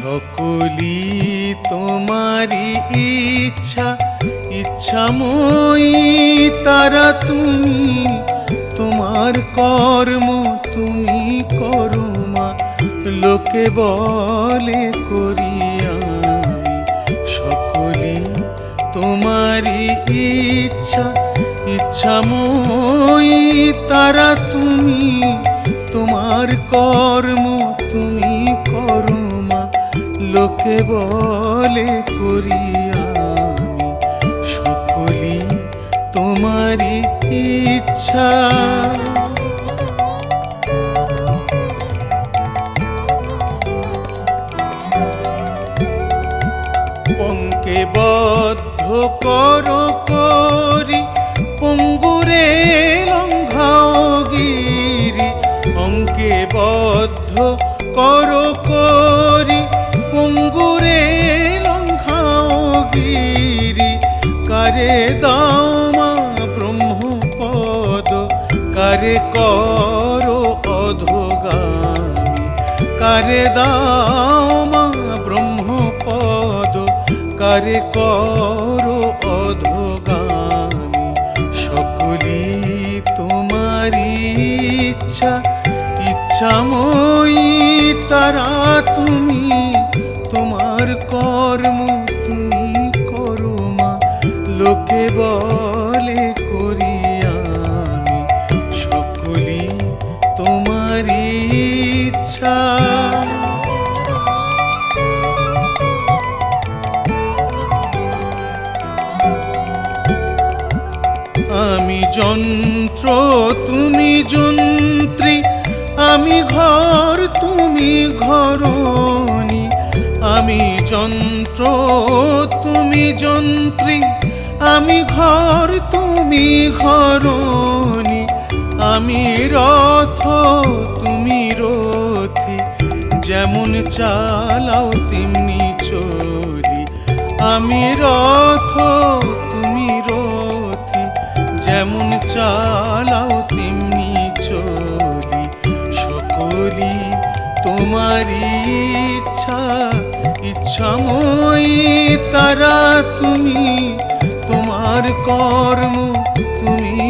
সকলি তোমারি ইচ্ছা, ইচ্ছাময়ী তারা তুমি, তোমার কর্ম তুমি করো মা, লোকে বলে করি আমি। সকলি তোমারি ইচ্ছা, ইচ্ছাময়ী তারা তুমি, তোমার কর্ম তুমি করো মা, লোকে বলে করি আমি। সকলি তোমারি ইচ্ছা। পঙ্কে বদ্ধ করো করি, পঙ্গুরে লঙ্ঘাও গিরি। অঙ্কে বদ্ধ করো করি, পঙ্গুরে লঙ্ঘাও গিরি। কারে দাও মা ব্রহ্মপদ, কারে করো অধোগামী। কারে দাও মা ব্রহ্মপদ, কারে করো অধোগামী। সকলি তোমারি ইচ্ছা, ইচ্ছাময়ী তারা তুমি, তোমার কর্ম তুমি করো মা, লোকে বলে করি আমি। সকলি তোমারি ইচ্ছা। আমি যন্ত্র তুমি যন্ত্রী, আমি ঘর তুমি ঘরণী। আমি যন্ত্র তুমি যন্ত্রী, আমি ঘর তুমি ঘরণী। আমি রথ তুমি রথী, যেমন চালাও তেমনি চলি। আমি রথ তুমি রথী, যেমন চালাও তেমনি চলি। সকলি তোমারি ইচ্ছা, ইচ্ছাময়ী তারা তুমি, তোমার কর্ম তুমি